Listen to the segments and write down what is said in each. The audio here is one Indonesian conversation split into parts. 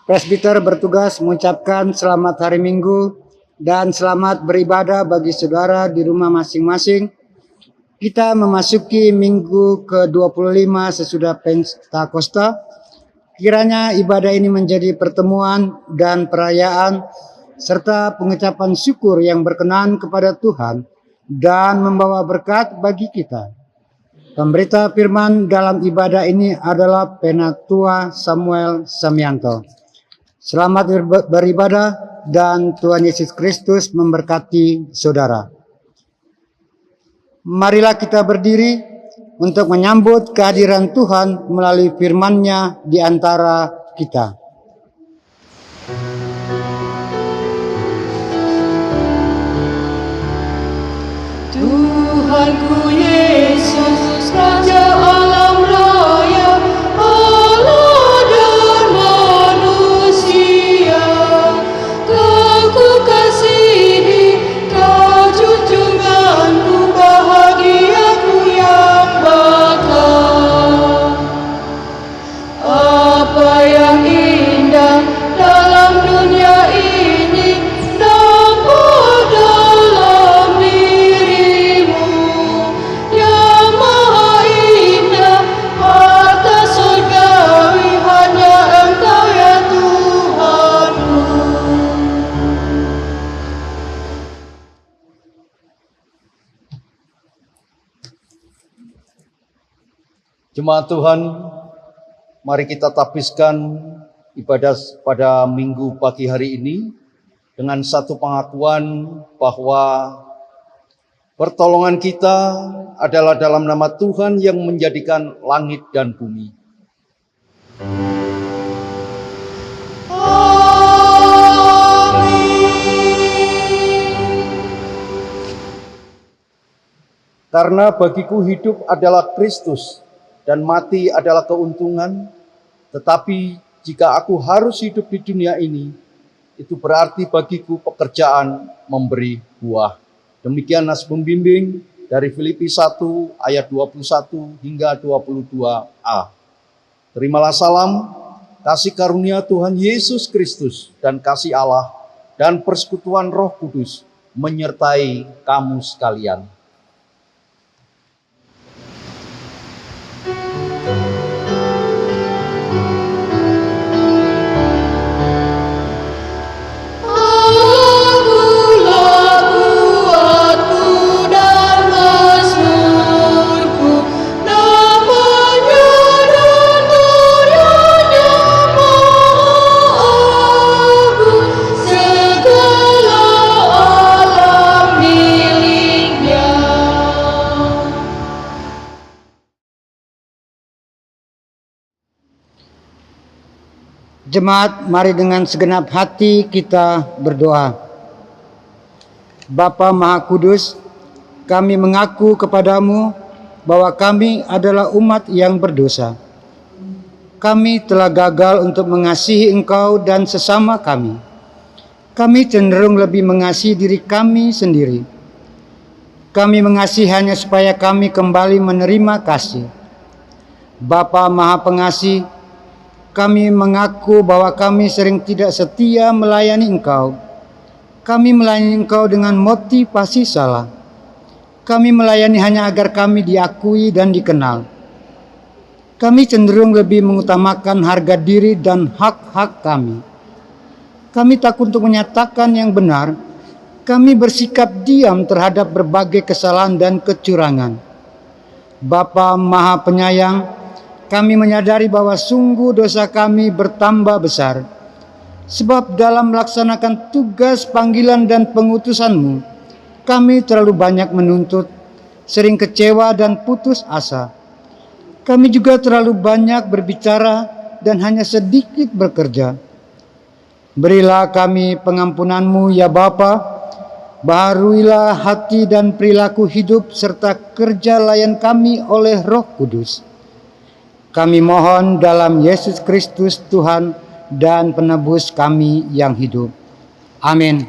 Presbiter bertugas mengucapkan selamat hari Minggu dan selamat beribadah bagi saudara di rumah masing-masing. Kita memasuki minggu ke-25 sesudah Pentakosta. Kiranya ibadah ini menjadi pertemuan dan perayaan serta pengucapan syukur yang berkenan kepada Tuhan dan membawa berkat bagi kita. Pemberita firman dalam ibadah ini adalah Penatua Samuel Samianto. Selamat beribadah dan Tuhan Yesus Kristus memberkati saudara. Marilah kita berdiri untuk menyambut kehadiran Tuhan melalui firman-Nya di antara kita. Tuhanku Yesus, Raja alam raya, Allah dan manusia, Kau ku kasihi, Kau junjunganku, bahagiaku yang bakal. Apa yang indah dalam dunia ini nampak dalam dirimu, yang maha indah, harta surgawi, hanya Engkau ya Tuhanku. Jemaat Tuhan, mari kita tapiskan ibadah pada minggu pagi hari ini dengan satu pengakuan bahwa pertolongan kita adalah dalam nama Tuhan yang menjadikan langit dan bumi. Karena bagiku hidup adalah Kristus dan mati adalah keuntungan, tetapi jika aku harus hidup di dunia ini, itu berarti bagiku pekerjaan memberi buah. Demikian nas pembimbing dari Filipi 1 ayat 21 hingga 22a. Terimalah salam, kasih karunia Tuhan Yesus Kristus dan kasih Allah dan persekutuan Roh Kudus menyertai kamu sekalian. Jemaat, mari dengan segenap hati kita berdoa. Bapa Maha Kudus, kami mengaku kepadamu bahwa kami adalah umat yang berdosa. Kami telah gagal untuk mengasihi Engkau dan sesama kami. Kami cenderung lebih mengasihi diri kami sendiri. Kami mengasihi hanya supaya kami kembali menerima kasih. Bapa Maha Pengasih, kami mengaku bahwa kami sering tidak setia melayani Engkau. Kami melayani Engkau dengan motivasi salah. Kami melayani hanya agar kami diakui dan dikenal. Kami cenderung lebih mengutamakan harga diri dan hak-hak kami. Kami takut untuk menyatakan yang benar. Kami bersikap diam terhadap berbagai kesalahan dan kecurangan. Bapa Maha Penyayang, kami menyadari bahwa sungguh dosa kami bertambah besar. Sebab dalam melaksanakan tugas panggilan dan pengutusan-Mu, kami terlalu banyak menuntut, sering kecewa dan putus asa. Kami juga terlalu banyak berbicara dan hanya sedikit bekerja. Berilah kami pengampunan-Mu ya Bapa. Baharuilah hati dan perilaku hidup serta kerja layan kami oleh Roh Kudus. Kami mohon dalam Yesus Kristus Tuhan dan penebus kami yang hidup. Amin.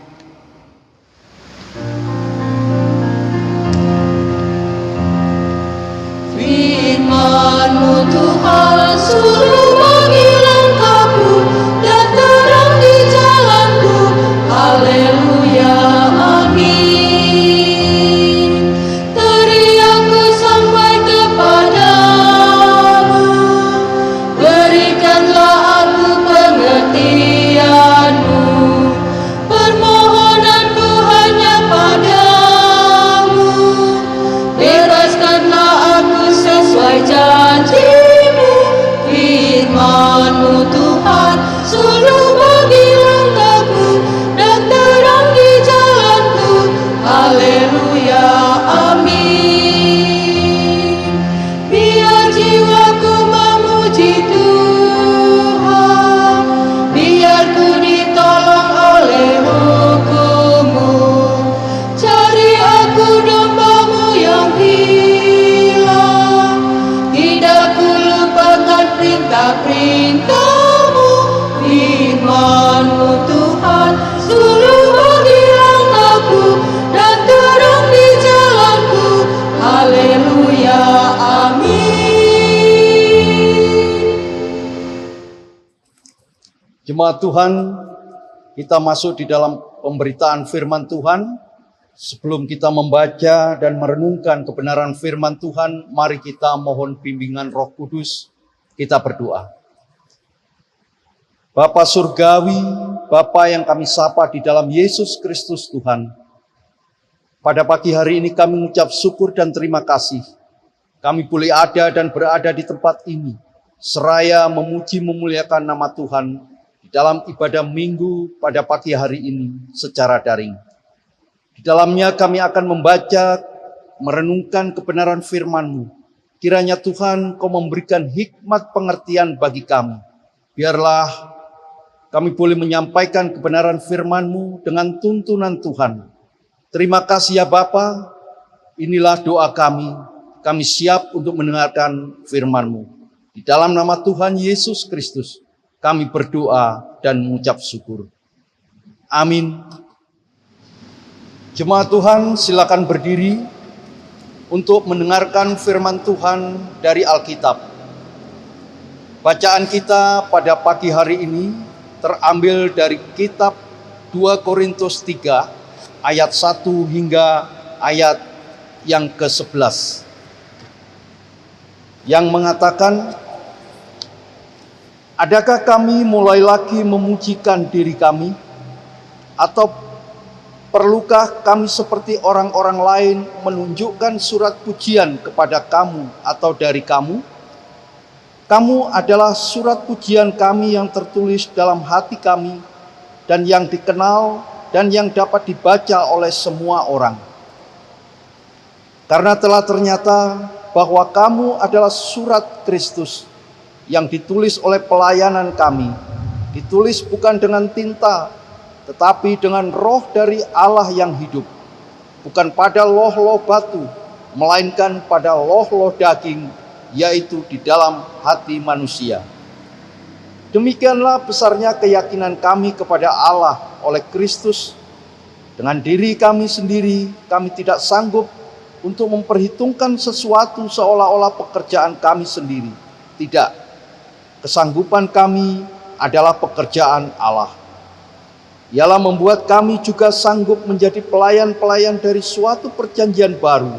Firman-Mu Tuhan suruh menghilangkanku, datang Jemaat Tuhan, kita masuk di dalam pemberitaan firman Tuhan. Sebelum kita membaca dan merenungkan kebenaran firman Tuhan, mari kita mohon bimbingan Roh Kudus. Kita berdoa. Bapa Surgawi, Bapa yang kami sapa di dalam Yesus Kristus Tuhan, pada pagi hari ini kami mengucap syukur dan terima kasih. Kami boleh ada dan berada di tempat ini, seraya memuji memuliakan nama Tuhan di dalam ibadah minggu pada pagi hari ini secara daring. Di dalamnya kami akan membaca, merenungkan kebenaran firman-Mu. Kiranya Tuhan Kau memberikan hikmat pengertian bagi kami. Biarlah kami boleh menyampaikan kebenaran firman-Mu dengan tuntunan Tuhan. Terima kasih ya Bapa, inilah doa kami. Kami siap untuk mendengarkan firman-Mu. Di dalam nama Tuhan Yesus Kristus, kami berdoa dan mengucap syukur. Amin. Jemaat Tuhan, silakan berdiri untuk mendengarkan firman Tuhan dari Alkitab. Bacaan kita pada pagi hari ini terambil dari kitab 2 Korintus 3 ayat 1 hingga ayat yang ke-11. Yang mengatakan, adakah kami mulai lagi memujikan diri kami? Atau perlukah kami seperti orang-orang lain menunjukkan surat pujian kepada kamu atau dari kamu? Kamu adalah surat pujian kami yang tertulis dalam hati kami dan yang dikenal dan yang dapat dibaca oleh semua orang. Karena telah ternyata bahwa kamu adalah surat Kristus yang ditulis oleh pelayanan kami, ditulis bukan dengan tinta, tetapi dengan roh dari Allah yang hidup, bukan pada loh-loh batu, melainkan pada loh-loh daging, yaitu di dalam hati manusia. Demikianlah besarnya keyakinan kami kepada Allah oleh Kristus. Dengan diri kami sendiri, kami tidak sanggup untuk memperhitungkan sesuatu seolah-olah pekerjaan kami sendiri. Tidak, kesanggupan kami adalah pekerjaan Allah. Ialah membuat kami juga sanggup menjadi pelayan-pelayan dari suatu perjanjian baru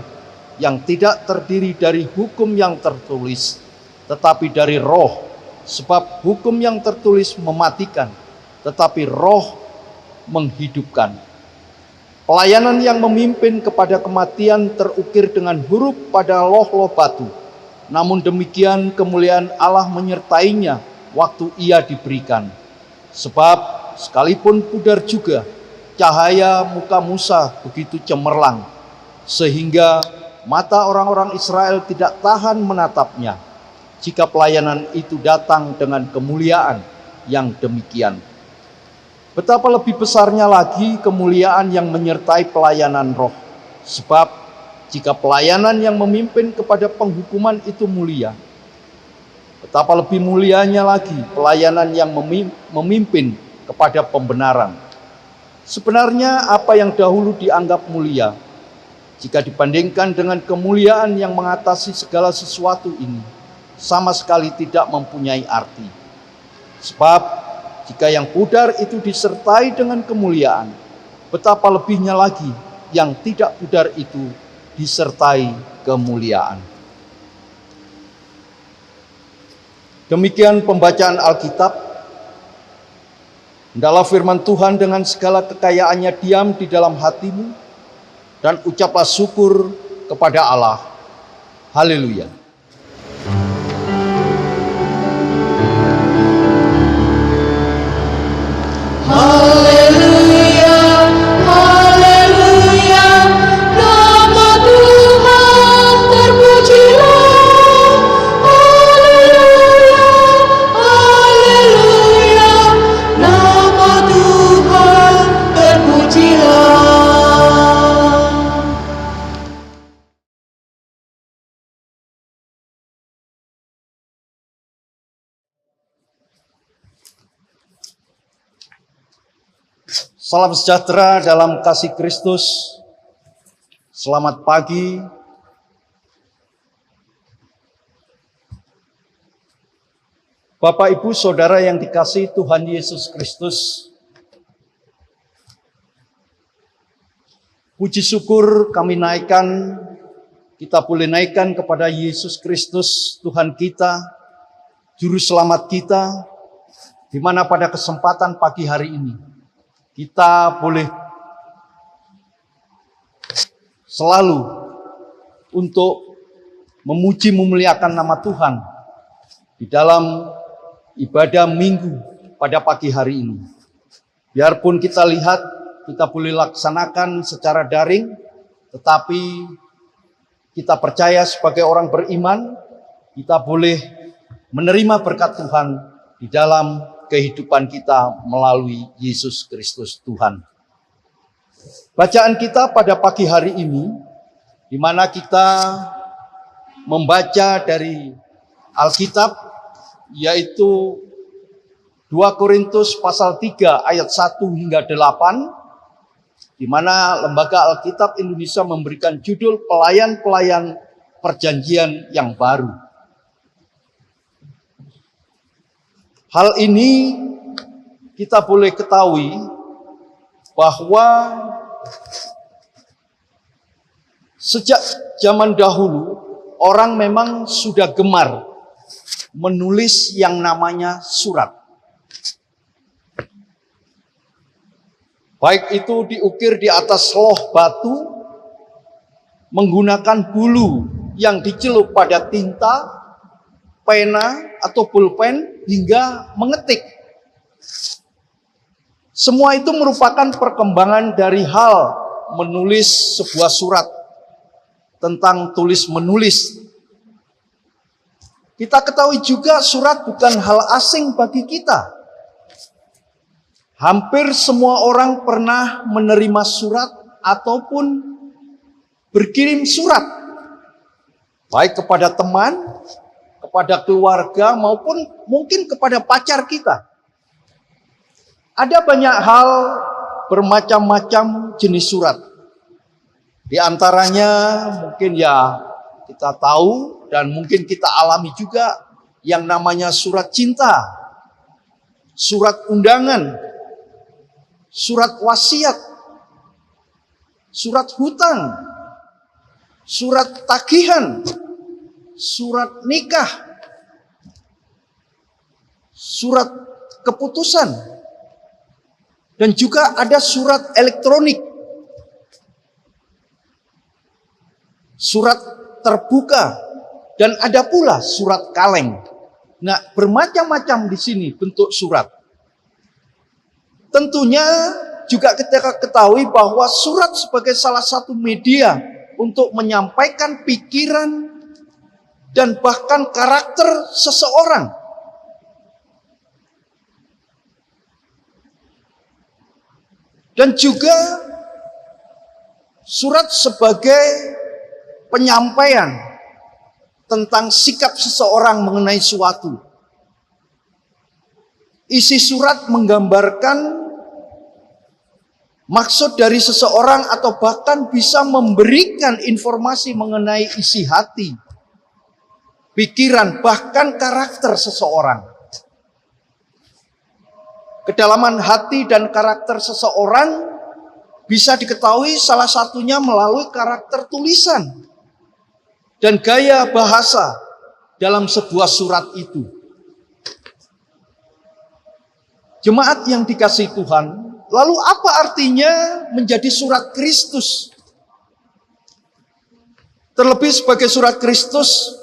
yang tidak terdiri dari hukum yang tertulis, tetapi dari roh, sebab hukum yang tertulis mematikan, tetapi roh menghidupkan. Pelayanan yang memimpin kepada kematian terukir dengan huruf pada loh-loh batu, namun demikian kemuliaan Allah menyertainya waktu ia diberikan. Sebab sekalipun pudar juga, cahaya muka Musa begitu cemerlang, sehingga mata orang-orang Israel tidak tahan menatapnya, jika pelayanan itu datang dengan kemuliaan yang demikian. Betapa lebih besarnya lagi kemuliaan yang menyertai pelayanan roh, sebab jika pelayanan yang memimpin kepada penghukuman itu mulia, betapa lebih mulianya lagi pelayanan yang memimpin kepada pembenaran. Sebenarnya apa yang dahulu dianggap mulia, jika dibandingkan dengan kemuliaan yang mengatasi segala sesuatu ini, sama sekali tidak mempunyai arti. Sebab jika yang pudar itu disertai dengan kemuliaan, betapa lebihnya lagi yang tidak pudar itu disertai kemuliaan. Demikian pembacaan Alkitab. Hendaklah firman Tuhan dengan segala kekayaannya diam di dalam hatimu, dan ucaplah syukur kepada Allah. Haleluya. Haleluya, haleluya, nama Tuhan terpujilah. Haleluya, haleluya, nama Tuhan terpujilah. Salam sejahtera dalam kasih Kristus. Selamat pagi. Bapak, Ibu, Saudara yang dikasihi Tuhan Yesus Kristus, puji syukur kami naikkan, kita boleh naikkan kepada Yesus Kristus, Tuhan kita, Juru Selamat kita, di mana pada kesempatan pagi hari ini, kita boleh selalu untuk memuji memuliakan nama Tuhan di dalam ibadah minggu pada pagi hari ini. Biarpun kita lihat, kita boleh laksanakan secara daring, tetapi kita percaya sebagai orang beriman, kita boleh menerima berkat Tuhan di dalam kehidupan kita melalui Yesus Kristus Tuhan. Bacaan kita pada pagi hari ini, di mana kita membaca dari Alkitab, yaitu 2 Korintus pasal 3 ayat 1 hingga 8, di mana Lembaga Alkitab Indonesia memberikan judul Pelayan-pelayan Perjanjian yang Baru. Hal ini kita boleh ketahui bahwa sejak zaman dahulu orang memang sudah gemar menulis yang namanya surat. Baik itu diukir di atas loh batu, menggunakan bulu yang dicelup pada tinta, pena atau pulpen, hingga mengetik. Semua itu merupakan perkembangan dari hal menulis sebuah surat, tentang tulis menulis. Kita ketahui juga surat bukan hal asing bagi kita. Hampir semua orang pernah menerima surat ataupun berkirim surat, baik kepada teman, kepada keluarga, maupun mungkin kepada pacar kita. Ada banyak hal, bermacam-macam jenis surat. Di antaranya mungkin ya kita tahu dan mungkin kita alami juga yang namanya surat cinta, surat undangan, surat wasiat, surat hutang, surat tagihan, surat nikah, surat keputusan, dan juga ada surat elektronik, surat terbuka, dan ada pula surat kaleng. Nah, bermacam-macam di sini bentuk surat. Tentunya juga kita ketahui bahwa surat sebagai salah satu media untuk menyampaikan pikiran dan bahkan karakter seseorang. Dan juga surat sebagai penyampaian tentang sikap seseorang mengenai suatu. Isi surat menggambarkan maksud dari seseorang atau bahkan bisa memberikan informasi mengenai isi hati, pikiran, bahkan karakter seseorang. Kedalaman hati dan karakter seseorang bisa diketahui salah satunya melalui karakter tulisan dan gaya bahasa dalam sebuah surat itu. Jemaat yang dikasihi Tuhan, lalu apa artinya menjadi surat Kristus? Terlebih sebagai surat Kristus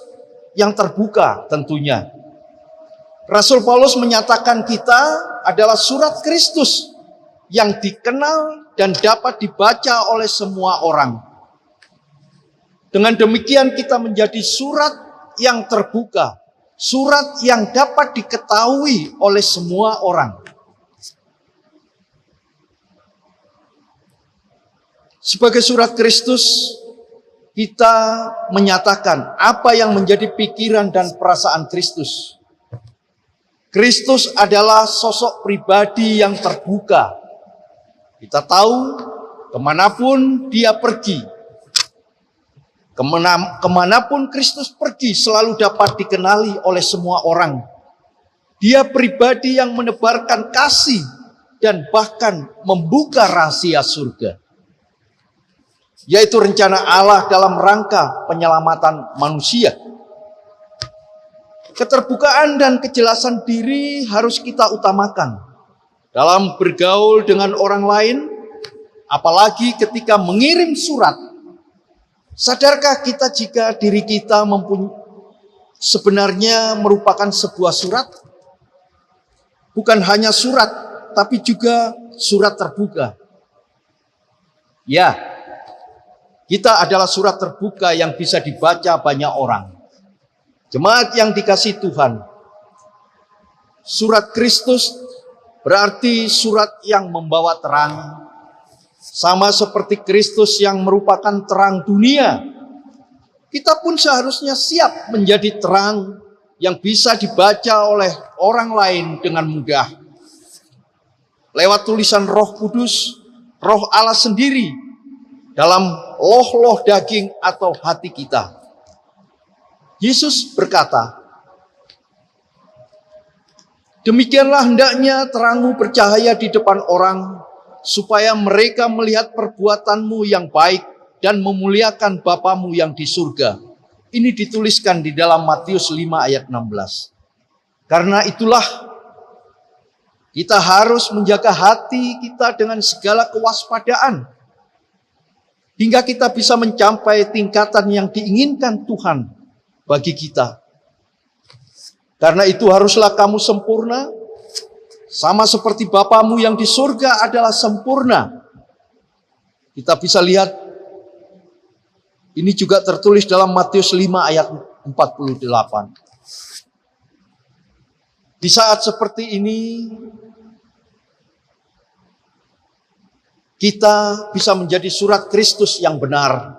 yang terbuka tentunya. Rasul Paulus menyatakan kita adalah surat Kristus yang dikenal dan dapat dibaca oleh semua orang. Dengan demikian kita menjadi surat yang terbuka, surat yang dapat diketahui oleh semua orang. Sebagai surat Kristus, kita menyatakan apa yang menjadi pikiran dan perasaan Kristus. Kristus adalah sosok pribadi yang terbuka. Kita tahu kemanapun dia pergi, kemanapun Kristus pergi selalu dapat dikenali oleh semua orang. Dia pribadi yang menebarkan kasih dan bahkan membuka rahasia surga, yaitu rencana Allah dalam rangka penyelamatan manusia. Keterbukaan dan kejelasan diri harus kita utamakan dalam bergaul dengan orang lain, apalagi ketika mengirim surat. Sadarkah kita jika diri kita sebenarnya merupakan sebuah surat? Bukan hanya surat, tapi juga surat terbuka. Ya, kita adalah surat terbuka yang bisa dibaca banyak orang. Jemaat yang dikasihi Tuhan, surat Kristus berarti surat yang membawa terang. Sama seperti Kristus yang merupakan terang dunia, kita pun seharusnya siap menjadi terang yang bisa dibaca oleh orang lain dengan mudah. Lewat tulisan Roh Kudus, Roh Allah sendiri, dalam loh-loh daging atau hati kita. Yesus berkata, "Demikianlah hendaknya terangmu bercahaya di depan orang, supaya mereka melihat perbuatanmu yang baik dan memuliakan Bapamu yang di surga." Ini dituliskan di dalam Matius 5 ayat 16. Karena itulah kita harus menjaga hati kita dengan segala kewaspadaan, hingga kita bisa mencapai tingkatan yang diinginkan Tuhan bagi kita. Karena itu haruslah kamu sempurna, sama seperti Bapamu yang di surga adalah sempurna. Kita bisa lihat ini juga tertulis dalam Matius 5 ayat 48. Di saat seperti ini, kita bisa menjadi surat Kristus yang benar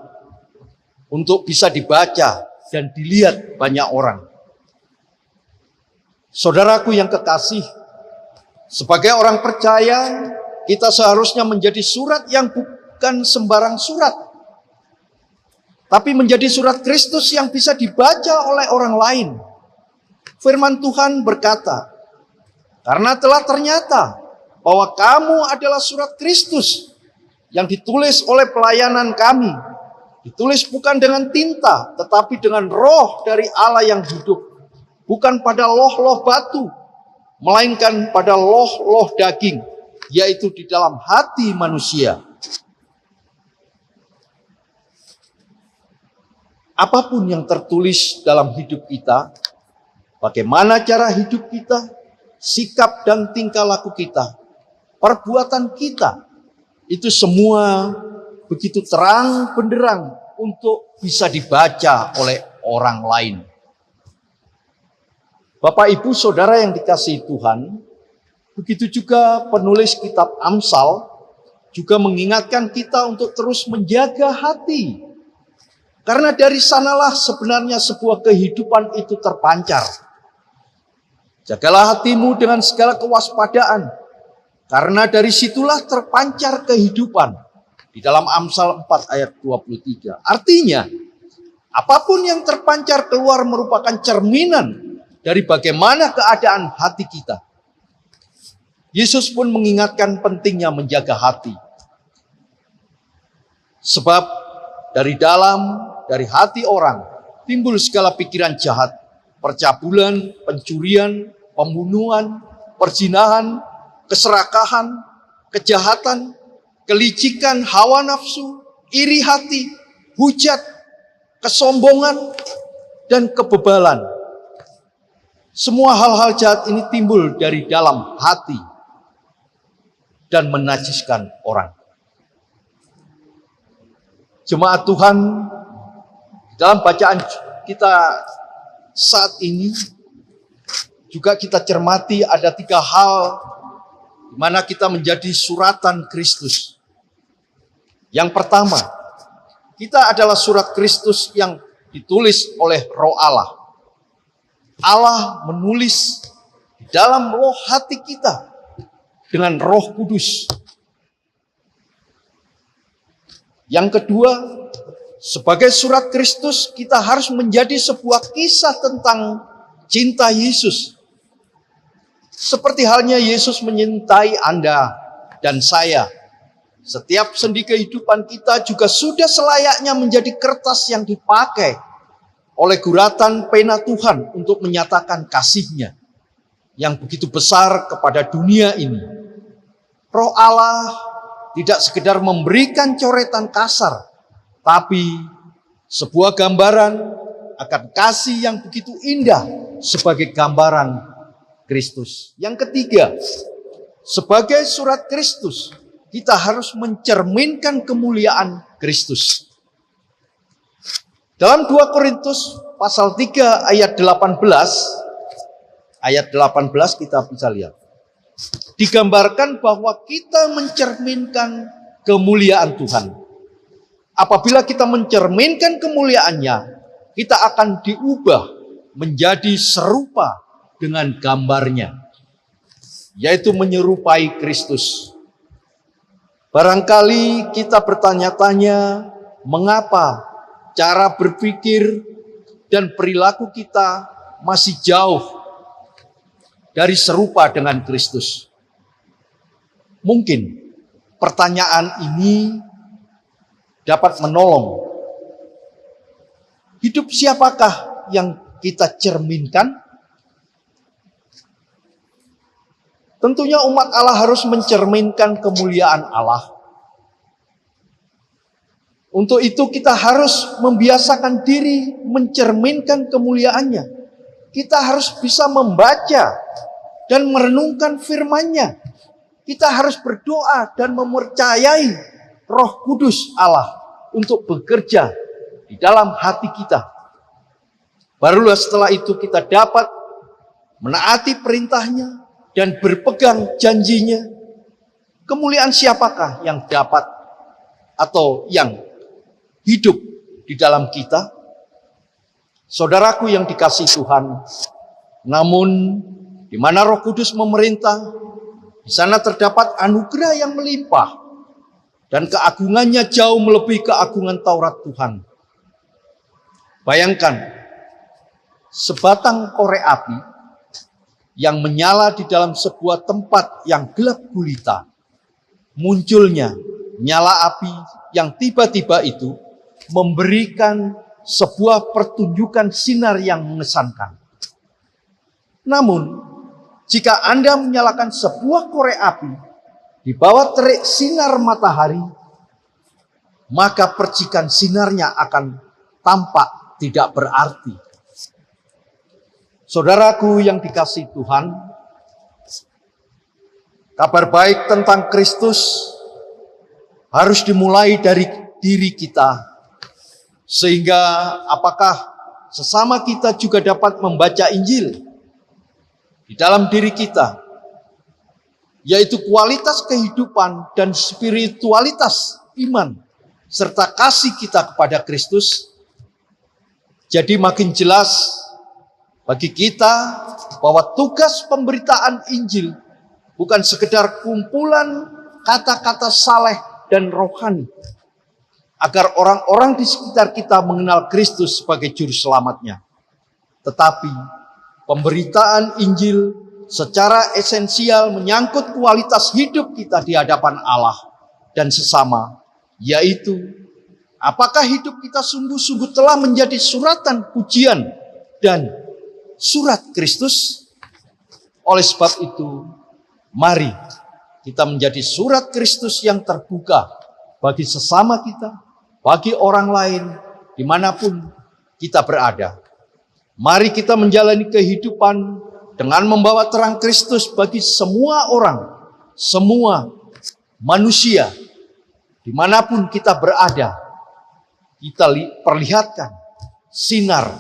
untuk bisa dibaca dan dilihat banyak orang. Saudaraku yang kekasih, sebagai orang percaya, kita seharusnya menjadi surat yang bukan sembarang surat, tapi menjadi surat Kristus yang bisa dibaca oleh orang lain. Firman Tuhan berkata, "Karena telah ternyata bahwa kamu adalah surat Kristus yang ditulis oleh pelayanan kami, ditulis bukan dengan tinta, tetapi dengan Roh dari Allah yang hidup, bukan pada loh-loh batu, melainkan pada loh-loh daging, yaitu di dalam hati manusia." Apapun yang tertulis dalam hidup kita, bagaimana cara hidup kita, sikap dan tingkah laku kita, perbuatan kita, itu semua begitu terang benderang untuk bisa dibaca oleh orang lain. Bapak, Ibu, Saudara yang dikasihi Tuhan, begitu juga penulis kitab Amsal juga mengingatkan kita untuk terus menjaga hati. Karena dari sanalah sebenarnya sebuah kehidupan itu terpancar. Jagalah hatimu dengan segala kewaspadaan, karena dari situlah terpancar kehidupan. Di dalam Amsal 4 ayat 23. Artinya, apapun yang terpancar keluar merupakan cerminan dari bagaimana keadaan hati kita. Yesus pun mengingatkan pentingnya menjaga hati. Sebab dari hati orang timbul segala pikiran jahat, percabulan, pencurian, pembunuhan, perzinahan, keserakahan, kejahatan, kelicikan, hawa nafsu, iri hati, hujat, kesombongan, dan kebebalan. Semua hal-hal jahat ini timbul dari dalam hati dan menajiskan orang. Jemaat Tuhan, dalam bacaan kita saat ini juga kita cermati ada 3 hal di mana kita menjadi suratan Kristus. Yang pertama, kita adalah surat Kristus yang ditulis oleh Roh Allah. Allah menulis di dalam loh hati kita dengan Roh Kudus. Yang kedua, sebagai surat Kristus, kita harus menjadi sebuah kisah tentang cinta Yesus. Seperti halnya Yesus menyintai Anda dan saya. Setiap sendi kehidupan kita juga sudah selayaknya menjadi kertas yang dipakai oleh guratan pena Tuhan untuk menyatakan kasih-Nya yang begitu besar kepada dunia ini. Roh Allah tidak sekedar memberikan coretan kasar, tapi sebuah gambaran akan kasih yang begitu indah sebagai gambaran Kristus. Yang ketiga, sebagai surat Kristus, kita harus mencerminkan kemuliaan Kristus. Dalam 2 Korintus pasal 3 ayat 18 kita bisa lihat. Digambarkan bahwa kita mencerminkan kemuliaan Tuhan. Apabila kita mencerminkan kemuliaannya, kita akan diubah menjadi serupa dengan gambarnya, yaitu menyerupai Kristus. Barangkali kita bertanya-tanya, mengapa cara berpikir dan perilaku kita masih jauh dari serupa dengan Kristus? Mungkin pertanyaan ini dapat menolong. Hidup siapakah yang kita cerminkan? Tentunya umat Allah harus mencerminkan kemuliaan Allah. Untuk itu kita harus membiasakan diri mencerminkan kemuliaannya. Kita harus bisa membaca dan merenungkan firman-Nya. Kita harus berdoa dan mempercayai Roh Kudus Allah untuk bekerja di dalam hati kita. Barulah setelah itu kita dapat menaati perintah-Nya dan berpegang janjinya. Kemuliaan siapakah yang dapat atau yang hidup di dalam kita? Saudaraku yang dikasihi Tuhan, namun di mana Roh Kudus memerintah, di sana terdapat anugerah yang melimpah dan keagungannya jauh melebihi keagungan Taurat Tuhan. Bayangkan sebatang korek api yang menyala di dalam sebuah tempat yang gelap gulita. Munculnya nyala api yang tiba-tiba itu memberikan sebuah pertunjukan sinar yang mengesankan. Namun, jika Anda menyalakan sebuah korek api di bawah terik sinar matahari, maka percikan sinarnya akan tampak tidak berarti. Saudaraku yang dikasihi Tuhan, kabar baik tentang Kristus harus dimulai dari diri kita. Sehingga apakah sesama kita juga dapat membaca Injil di dalam diri kita, yaitu kualitas kehidupan dan spiritualitas iman serta kasih kita kepada Kristus. Jadi makin jelas bagi kita bahwa tugas pemberitaan Injil bukan sekedar kumpulan kata-kata saleh dan rohani, agar orang-orang di sekitar kita mengenal Kristus sebagai juru selamatnya. Tetapi pemberitaan Injil secara esensial menyangkut kualitas hidup kita di hadapan Allah dan sesama, yaitu apakah hidup kita sungguh-sungguh telah menjadi suratan pujian dan surat Kristus? Oleh sebab itu, mari kita menjadi surat Kristus yang terbuka bagi sesama kita, bagi orang lain, dimanapun kita berada. Mari kita menjalani kehidupan dengan membawa terang Kristus bagi semua orang, semua manusia, dimanapun kita berada. Kita perlihatkan sinar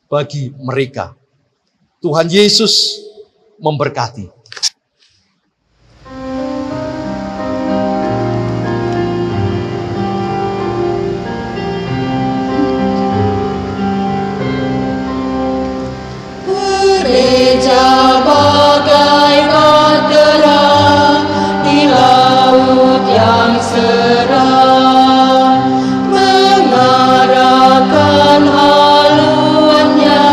bagi mereka. Tuhan Yesus memberkati. Gereja bagaikan terang di laut yang serang, mengarahkan haluannya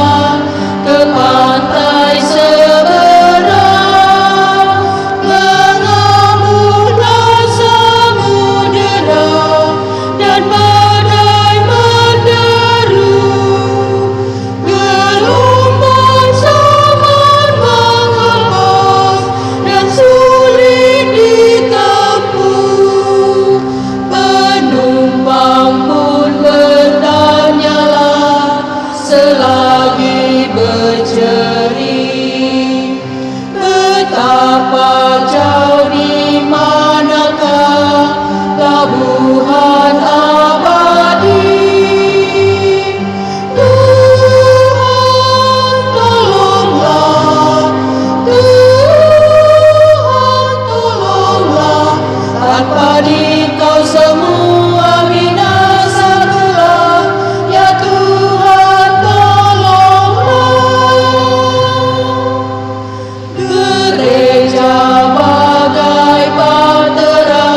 ke pantai seberang. tanpa Dikau semua binasa gelap. Ya Tuhan, tolonglah. Gereja bagai bahtera,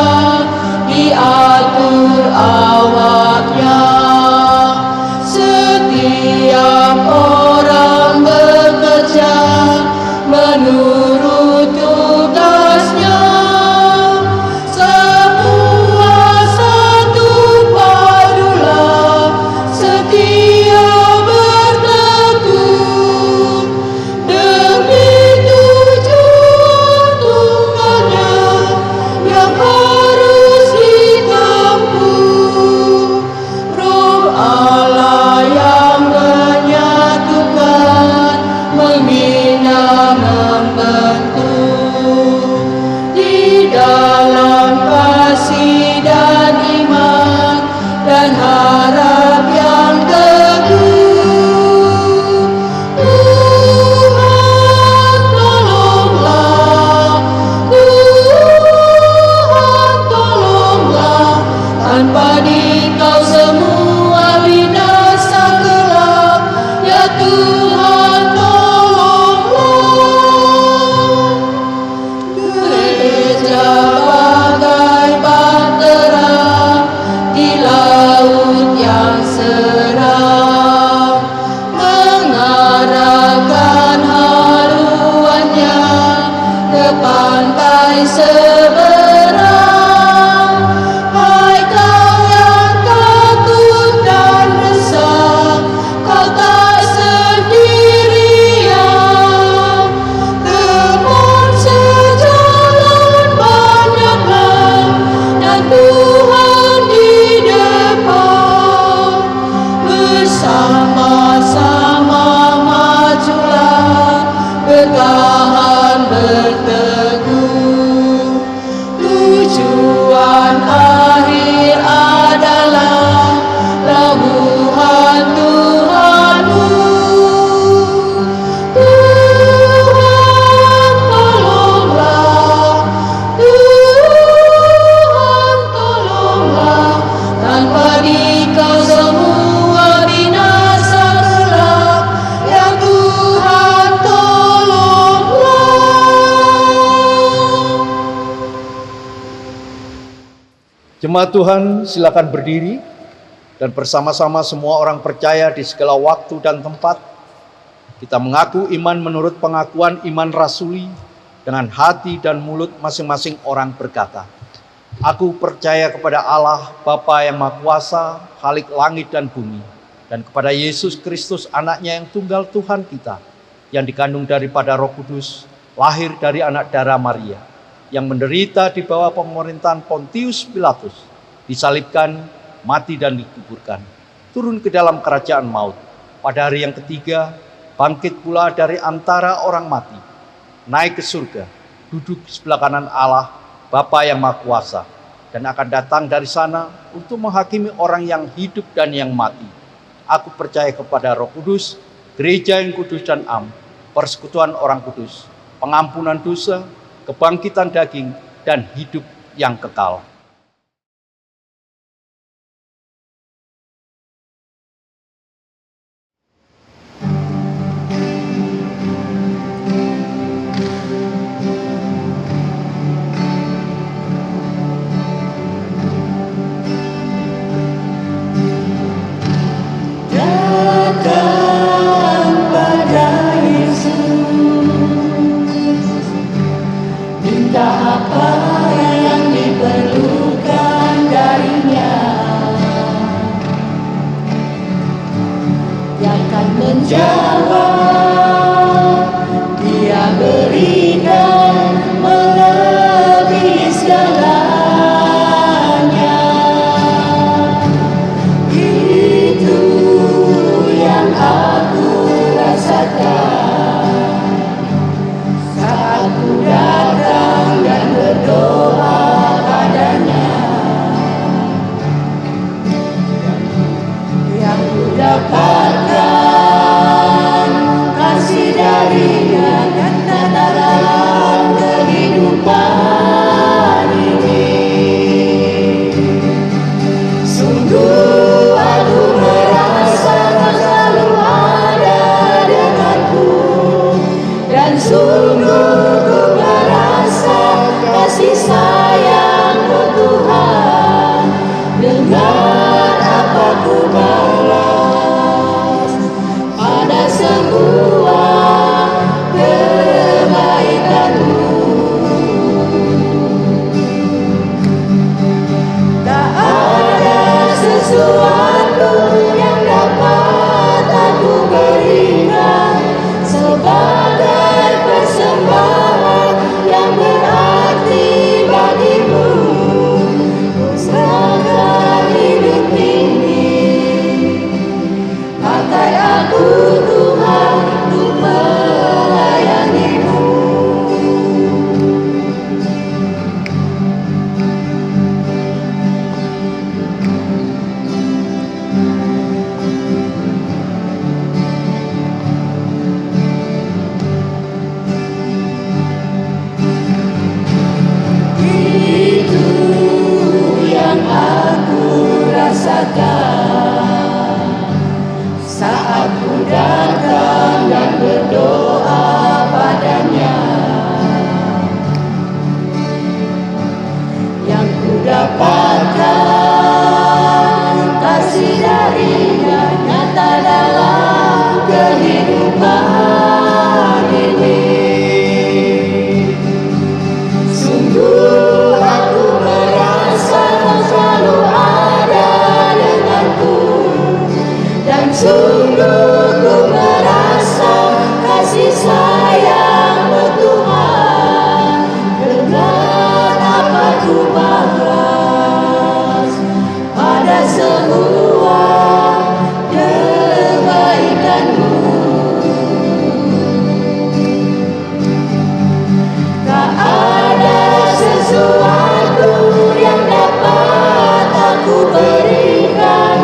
diatur awaknya. Setiap orang bekerja menurut tugasnya. Semua satu padulah, setia bertekun demi tujuan tunggalnya yang harus ditempuh. Roh Allah yang menyatukan, membina, membentuk di dalam kasih dan iman dan harap yang teguh. Tuhan, tolonglah. Tuhan, tolonglah. Tanpa Dikau semua binasa gelap. Ya Tuhan, tolonglah. Gereja bagai bahtera di laut yang seram, mengarahkan haluannya ke pantai seberang. Hai kau yang takut dan resah, kau tak sendirian. Teman sejalan banyaklah, dan Tuhan di depan. Bersama-sama majulah, bertahan berteguh. Tujuan akhir adalah labuhan Tuhanmu. Tuhan, tolonglah. Tuhan, tolonglah. Tanpa Dikau semua binasa gelap. Ya Tuhan, tolonglah. Jemaat Tuhan, silakan berdiri dan bersama-sama semua orang percaya di segala waktu dan tempat kita mengaku iman menurut pengakuan iman rasuli dengan hati dan mulut masing-masing orang berkata, aku percaya kepada Allah Bapa yang Maha Kuasa, Khalik langit dan bumi, dan kepada Yesus Kristus anaknya yang tunggal Tuhan kita, yang dikandung daripada Roh Kudus, lahir dari anak darah Maria, yang menderita di bawah pemerintahan Pontius Pilatus, disalibkan, mati dan dikuburkan, turun ke dalam kerajaan maut, pada hari yang ketiga bangkit pula dari antara orang mati, naik ke surga, duduk di sebelah kanan Allah Bapa yang Maha Kuasa, dan akan datang dari sana untuk menghakimi orang yang hidup dan yang mati. Aku percaya kepada Roh Kudus, gereja yang kudus dan am, persekutuan orang kudus, pengampunan dosa, kebangkitan daging, dan hidup yang kekal. Datang pada Yesus, minta apa yang diperlukan. dapatkan kasih darinya nyata dalam kehidupan ini. Sungguh aku merasa kau selalu ada denganku, dan sungguh ku merasa kasih sayang-Mu Tuhan. Dengan apa ku balas pada semua kebaikan-Mu? Tak ada sesuatu yang dapat aku berikan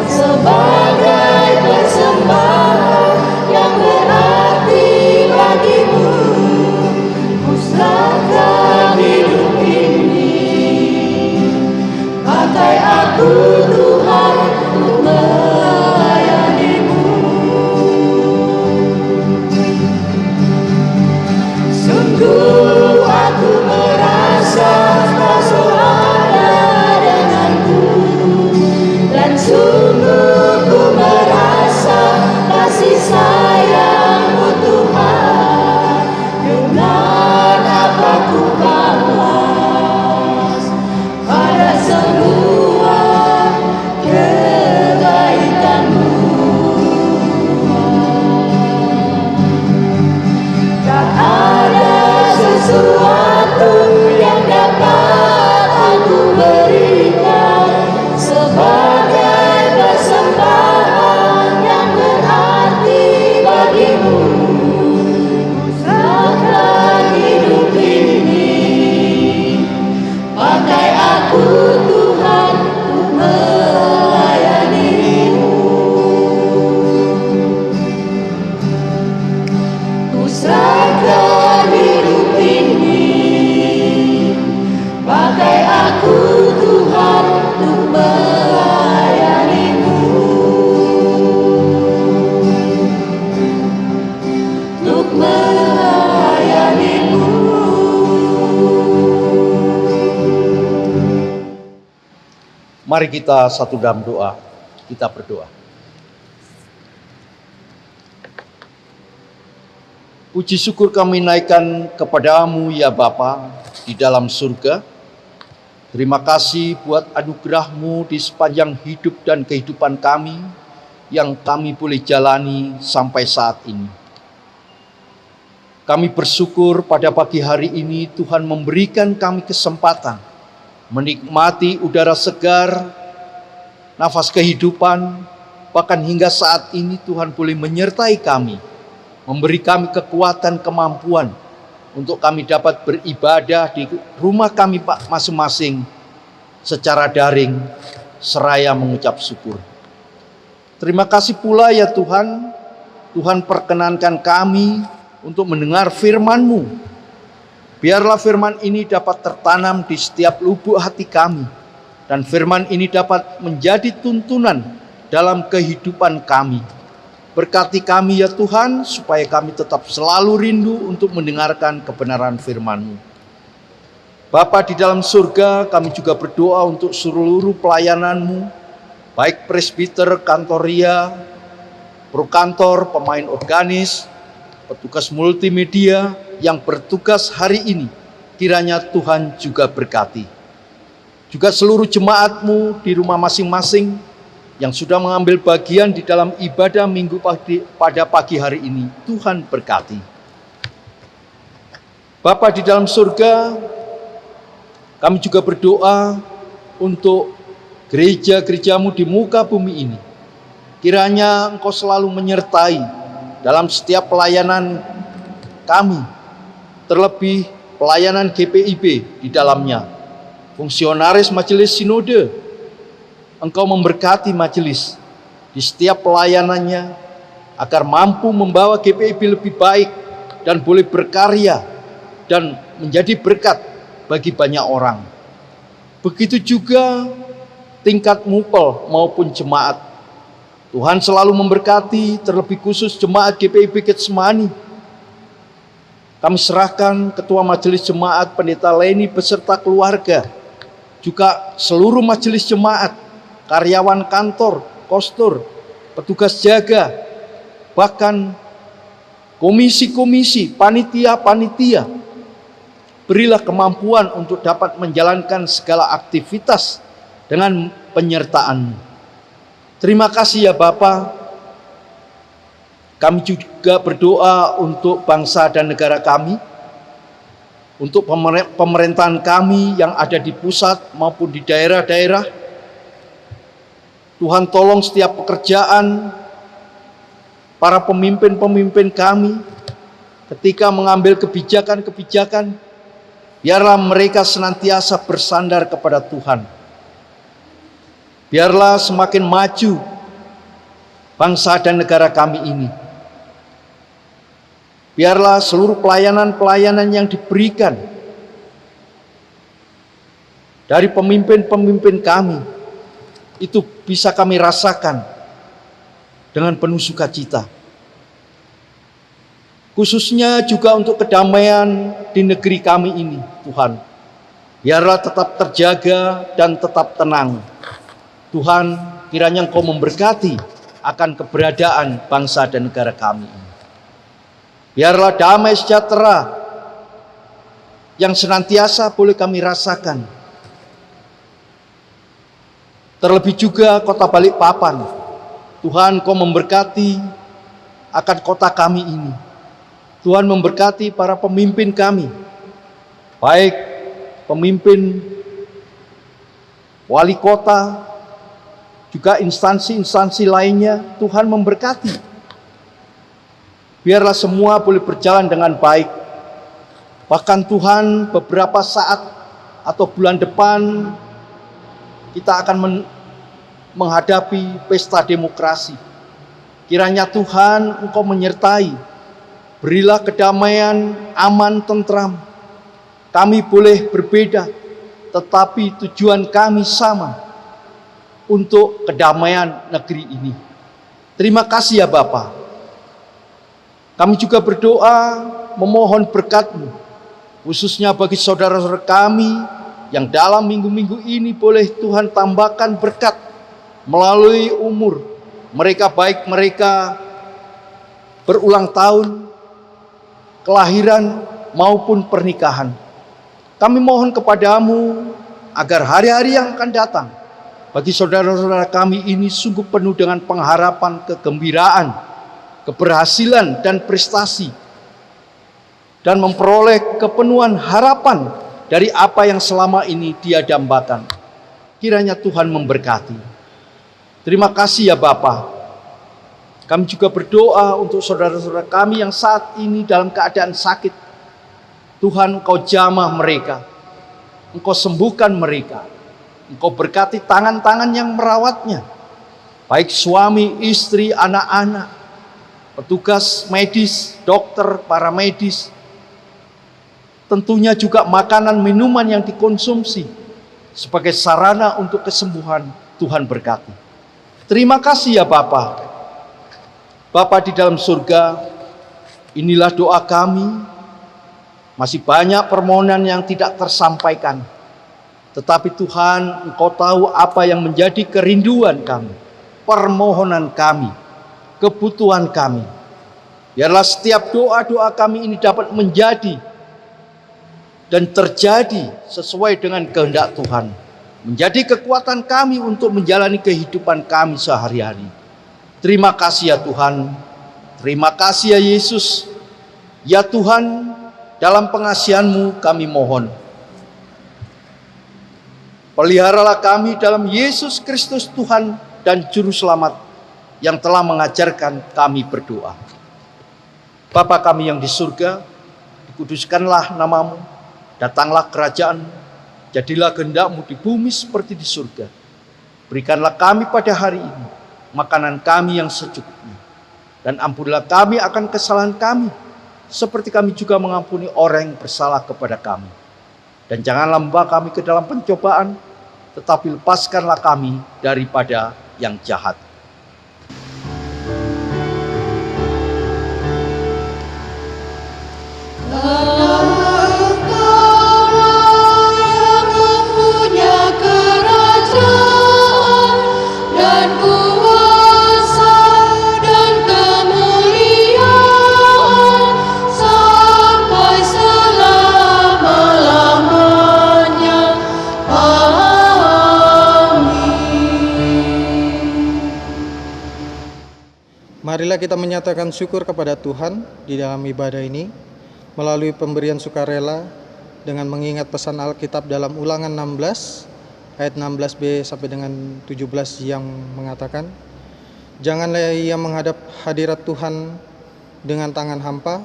sebagai persembahan yang berarti bagimu. Ku serahkan hidup ini, pakai aku Tuhan untuk melayani-Mu. Sungguh aku merasa Kau ada denganku, dan sungguh ku merasa kasih sayang-Mu Tuhan. Dengan apa ku balas pada semua kebaikan-Mu? Tak ada sesuatu yang dapat aku berikan sebagai persembahan yang berarti bagimu. Ku serahkan hidup ini, pakai aku Tuhan untuk melayani-Mu. Ku serahkan hidup ini, pakai aku Tuhan untuk melayani-Mu. Untuk melayani-Mu. Mari kita satu dalam doa, kita berdoa. Puji syukur kami naikkan kepadamu ya Bapa di dalam surga. Terima kasih buat anugerah-Mu di sepanjang hidup dan kehidupan kami yang kami boleh jalani sampai saat ini. Kami bersyukur pada pagi hari ini Tuhan memberikan kami kesempatan menikmati udara segar, nafas kehidupan, bahkan hingga saat ini Tuhan boleh menyertai kami, memberi kami kekuatan, kemampuan untuk kami dapat beribadah di rumah kami masing-masing secara daring, seraya mengucap syukur. Terima kasih pula ya Tuhan, Tuhan perkenankan kami untuk mendengar firman-Mu. Biarlah firman ini dapat tertanam di setiap lubuk hati kami, dan firman ini dapat menjadi tuntunan dalam kehidupan kami. Berkati kami ya Tuhan, supaya kami tetap selalu rindu untuk mendengarkan kebenaran firman-Mu. Bapa di dalam surga, kami juga berdoa untuk seluruh pelayanan-Mu, baik presbiter, kantoria, prokantor, pemain organis, petugas multimedia yang bertugas hari ini. Kiranya Tuhan juga berkati. Juga seluruh jemaat-Mu di rumah masing-masing yang sudah mengambil bagian di dalam ibadah minggu pada pagi hari ini, Tuhan berkati. Bapa di dalam surga, kami juga berdoa untuk gereja-gereja-Mu di muka bumi ini. Kiranya Engkau selalu menyertai dalam setiap pelayanan kami, terlebih pelayanan GPIB di dalamnya. Fungsionaris Majelis Sinode, Engkau memberkati majelis di setiap pelayanannya, agar mampu membawa GPIB lebih baik dan boleh berkarya dan menjadi berkat bagi banyak orang. Begitu juga tingkat mupel maupun jemaat. Tuhan selalu memberkati, terlebih khusus jemaat GPIB Getsemani. Kami serahkan Ketua Majelis Jemaat Pendeta Leni beserta keluarga, juga seluruh majelis jemaat, karyawan kantor, kostur, petugas jaga, bahkan komisi-komisi, panitia-panitia. Berilah kemampuan untuk dapat menjalankan segala aktivitas dengan penyertaan-Mu. Terima kasih ya Bapa. Kami juga berdoa untuk bangsa dan negara kami, untuk pemerintahan kami yang ada di pusat maupun di daerah-daerah. Tuhan tolong setiap pekerjaan para pemimpin-pemimpin kami ketika mengambil kebijakan-kebijakan, biarlah mereka senantiasa bersandar kepada Tuhan. Biarlah semakin maju bangsa dan negara kami ini. Biarlah seluruh pelayanan-pelayanan yang diberikan dari pemimpin-pemimpin kami itu bisa kami rasakan dengan penuh sukacita. Khususnya juga untuk kedamaian di negeri kami ini, Tuhan. Biarlah tetap terjaga dan tetap tenang. Tuhan, kiranya Engkau memberkati akan keberadaan bangsa dan negara kami ini. Biarlah damai sejahtera yang senantiasa boleh kami rasakan. Terlebih juga kota Balikpapan. Tuhan, Kau memberkati akan kota kami ini. Tuhan memberkati para pemimpin kami, baik pemimpin wali kota, juga instansi-instansi lainnya. Tuhan memberkati. Biarlah semua boleh berjalan dengan baik. Bahkan Tuhan, beberapa saat atau bulan depan kita akan menghadapi pesta demokrasi. Kiranya Tuhan, Engkau menyertai. Berilah kedamaian, aman, tentram. Kami boleh berbeda, tetapi tujuan kami sama, untuk kedamaian negeri ini. Terima kasih ya Bapa. Kami juga berdoa memohon berkat-Mu, khususnya bagi saudara-saudara kami yang dalam minggu-minggu ini boleh Tuhan tambahkan berkat melalui umur mereka, baik mereka berulang tahun, kelahiran maupun pernikahan. Kami mohon kepadamu agar hari-hari yang akan datang bagi saudara-saudara kami ini sungguh penuh dengan pengharapan, kegembiraan, keberhasilan dan prestasi, dan memperoleh kepenuhan harapan dari apa yang selama ini Dia dambakan. Kiranya Tuhan memberkati. Terima kasih ya Bapa. Kami juga berdoa untuk saudara-saudara kami yang saat ini dalam keadaan sakit. Tuhan, Engkau jamah mereka, Engkau sembuhkan mereka, Engkau berkati tangan-tangan yang merawatnya, baik suami, istri, anak-anak, petugas medis, dokter, para medis, tentunya juga makanan, minuman yang dikonsumsi sebagai sarana untuk kesembuhan. Tuhan berkati. Terima kasih ya Bapa. Bapa di dalam surga, inilah doa kami. Masih banyak permohonan yang tidak tersampaikan, tetapi Tuhan, Engkau tahu apa yang menjadi kerinduan kami, permohonan kami, kebutuhan kami. Biarlah setiap doa-doa kami ini dapat menjadi dan terjadi sesuai dengan kehendak Tuhan, menjadi kekuatan kami untuk menjalani kehidupan kami sehari-hari. Terima kasih ya Tuhan. Terima kasih ya Yesus. Ya Tuhan, dalam pengasihan-Mu kami mohon, peliharalah kami dalam Yesus Kristus Tuhan dan Juru Selamat yang telah mengajarkan kami berdoa. Bapa kami yang di surga, dikuduskanlah nama-Mu, datanglah kerajaan, jadilah kehendak-Mu di bumi seperti di surga. Berikanlah kami pada hari ini makanan kami yang secukupnya, dan ampunilah kami akan kesalahan kami, seperti kami juga mengampuni orang yang bersalah kepada kami. Dan janganlah membawa kami ke dalam pencobaan, tetapi lepaskanlah kami daripada yang jahat. Engkau yang mempunyai Marilah kita menyatakan syukur kepada Tuhan di dalam ibadah ini melalui pemberian sukarela dengan mengingat pesan Alkitab dalam Ulangan 16 ayat 16b sampai dengan 17 yang mengatakan, "Janganlah ia menghadap hadirat Tuhan dengan tangan hampa,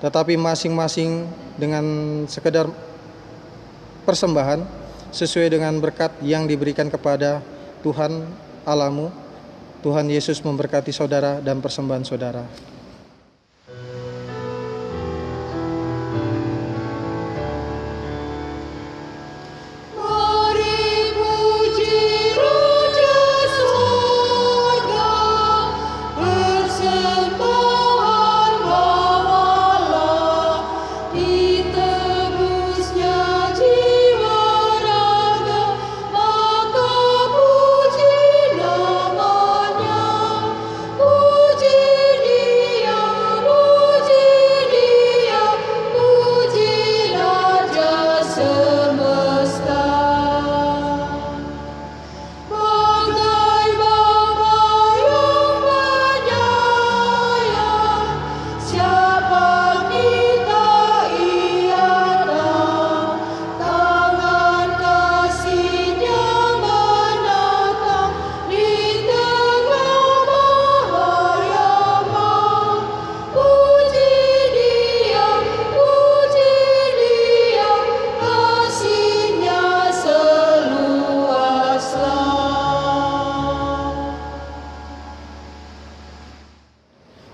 tetapi masing-masing dengan sekedar persembahan sesuai dengan berkat yang diberikan kepada Tuhan Allahmu." Tuhan Yesus memberkati saudara dan persembahan saudara. Mari puji Raja Surga, persembahan bawalah, ditebusnya jiwa raga, maka puji namanya. Puji Dia, puji Raja semesta. Bagai Bapa yang penyayang, siapa kita Ia tahu. Tangan kasih-Nya menatang di tengah bahaya mau. Puji Dia, kasih-Nya seluas laut.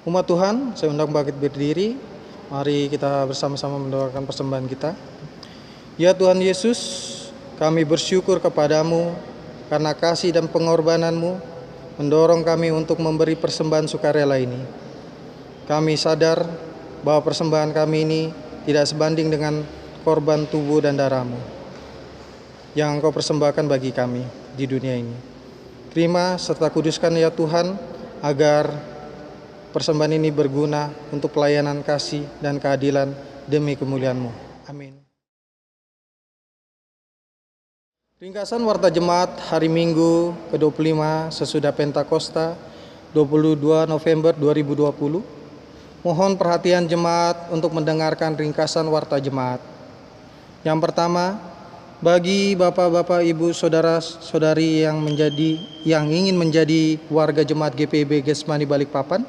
Umat Tuhan, saya undang bangkit berdiri. Mari kita bersama-sama mendoakan persembahan kita. Ya Tuhan Yesus, kami bersyukur kepadamu karena kasih dan pengorbananmu mendorong kami untuk memberi persembahan sukarela ini. Kami sadar bahwa persembahan kami ini tidak sebanding dengan korban tubuh dan darahmu yang Engkau persembahkan bagi kami di dunia ini. Terima serta kuduskan ya Tuhan, agar persembahan ini berguna untuk pelayanan kasih dan keadilan demi kemuliaan-Mu. Amin. Ringkasan Warta Jemaat hari Minggu ke-25 sesudah Pentakosta 22 November 2020. Mohon perhatian jemaat untuk mendengarkan ringkasan Warta Jemaat. Yang pertama, bagi bapak-bapak, ibu, saudara-saudari yang ingin menjadi warga jemaat GPIB Getsemani Balikpapan,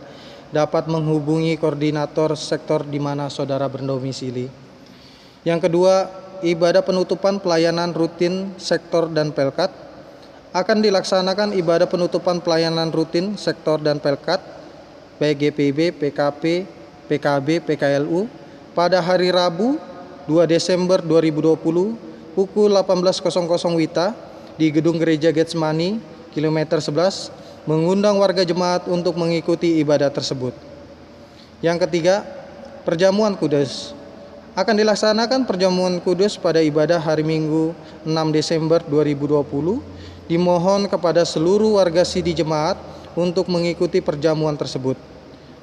dapat menghubungi koordinator sektor di mana saudara berdomisili. Yang kedua, ibadah penutupan pelayanan rutin sektor dan pelkat akan dilaksanakan. Ibadah penutupan pelayanan rutin sektor dan pelkat baik GPIB, PKP, PKB, PKLU pada hari Rabu 2 Desember 2020 pukul 18.00 WITA di Gedung Gereja Getsemani, kilometer 11, mengundang warga jemaat untuk mengikuti ibadah tersebut. Yang ketiga, perjamuan kudus. Akan dilaksanakan perjamuan kudus pada ibadah hari Minggu 6 Desember 2020. Dimohon kepada seluruh warga Sidi jemaat untuk mengikuti perjamuan tersebut.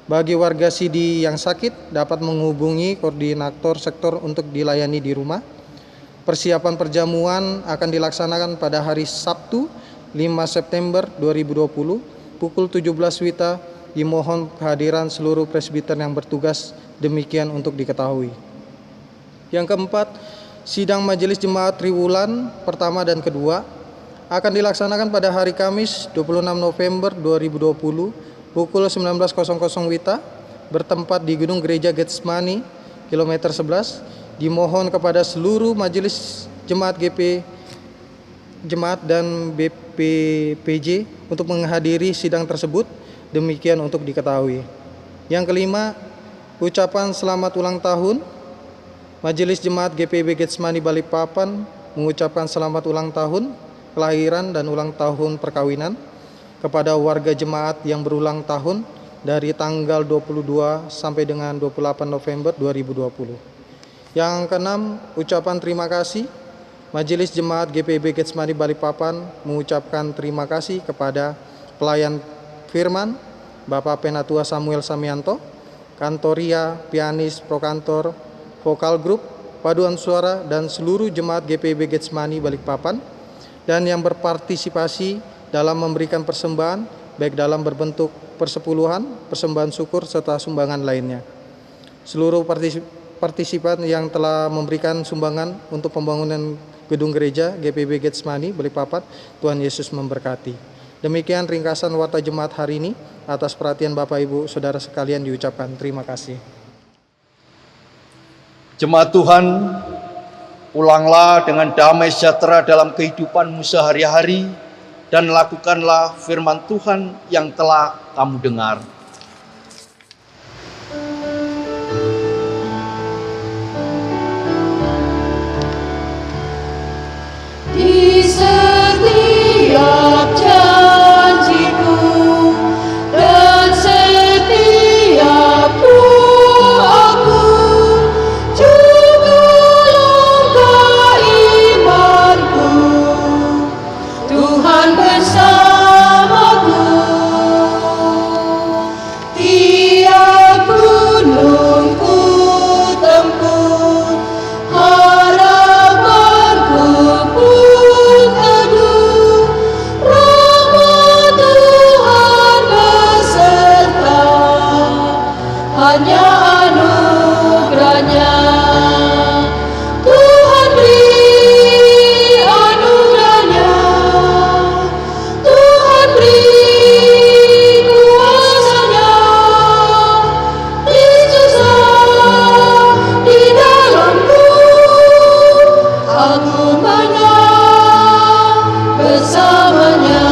Bagi warga Sidi yang sakit dapat menghubungi koordinator sektor untuk dilayani di rumah. Persiapan perjamuan akan dilaksanakan pada hari Sabtu 5 September 2020 pukul 17 WITA. Dimohon kehadiran seluruh presbiter yang bertugas, demikian untuk diketahui. Yang keempat, sidang majelis jemaat triwulan pertama dan kedua akan dilaksanakan pada hari Kamis 26 November 2020 pukul 19.00 WITA bertempat di Gedung Gereja Getsemani, kilometer 11. Dimohon kepada seluruh majelis jemaat GP Jemaat dan BPPJ untuk menghadiri sidang tersebut, demikian untuk diketahui. Yang kelima, ucapan selamat ulang tahun. Majelis Jemaat GPIB Getsemani Balikpapan mengucapkan selamat ulang tahun kelahiran dan ulang tahun perkawinan kepada warga jemaat yang berulang tahun dari tanggal 22 sampai dengan 28 November 2020. Yang keenam, ucapan terima kasih. Majelis Jemaat GPIB Getsemani Balikpapan mengucapkan terima kasih kepada pelayan firman Bapak Penatua Samuel Samianto, Kantoria, pianis, prokantor, vokal grup, paduan suara, dan seluruh jemaat GPIB Getsemani Balikpapan, dan yang berpartisipasi dalam memberikan persembahan baik dalam berbentuk persepuluhan, persembahan syukur, serta sumbangan lainnya. Seluruh partisipan yang telah memberikan sumbangan untuk pembangunan gedung gereja GPB Getsemani Balikpapan, Tuhan Yesus memberkati. Demikian ringkasan Warta Jemaat hari ini. Atas perhatian Bapak Ibu Saudara sekalian diucapkan terima kasih. Jemaat Tuhan, pulanglah dengan damai sejahtera dalam kehidupanmu sehari-hari dan lakukanlah firman Tuhan yang telah kamu dengar. Di setiap janjiku dan setiap doaku, juga langkah imanku, Tuhan bersamaku. Tiap gunung ku tempuh, harapanku pun teduh, rahmat Tuhan beserta, hanya anugerahnya. Tuhan beri anugerahnya, Tuhan beri kuasanya. Kristuslah di dalamku, aku menang bersamanya.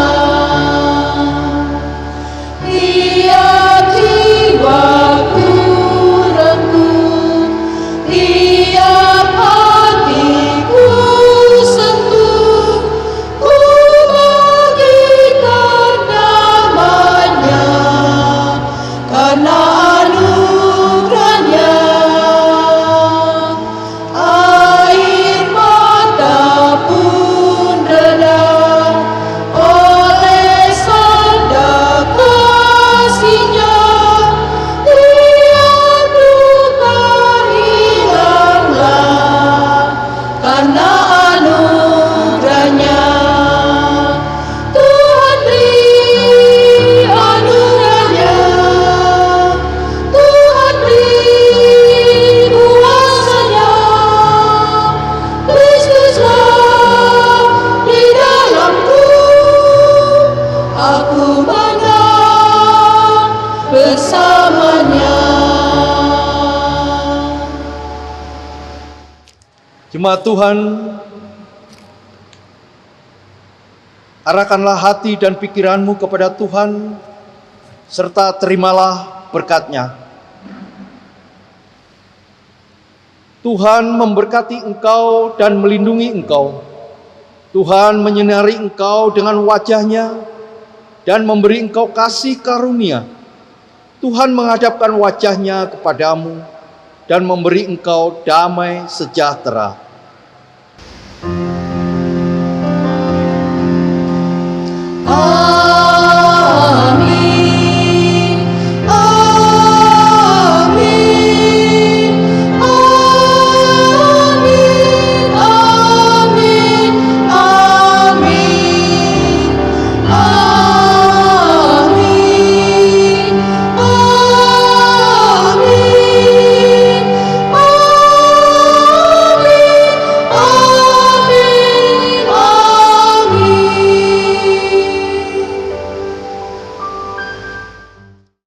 Tiap jiwaku rengkuh, tiap hatiku sentuh, ku bagikan namanya, karena anugerahnya. Air mata pun redam oleh sabda kasih-Nya. Tiap luka hilanglah karena anugerahnya. Tuhan beri anugerahnya, Tuhan beri kuasanya. Kristuslah di dalamku, aku menang bersamanya. Jemaat Tuhan, arahkanlah hati dan pikiranmu kepada Tuhan, serta terimalah berkat-Nya. Tuhan memberkati engkau dan melindungi engkau. Tuhan menyinari engkau dengan wajah-Nya dan memberi engkau kasih karunia. Tuhan menghadapkan wajah-Nya kepadamu dan memberi engkau damai sejahtera.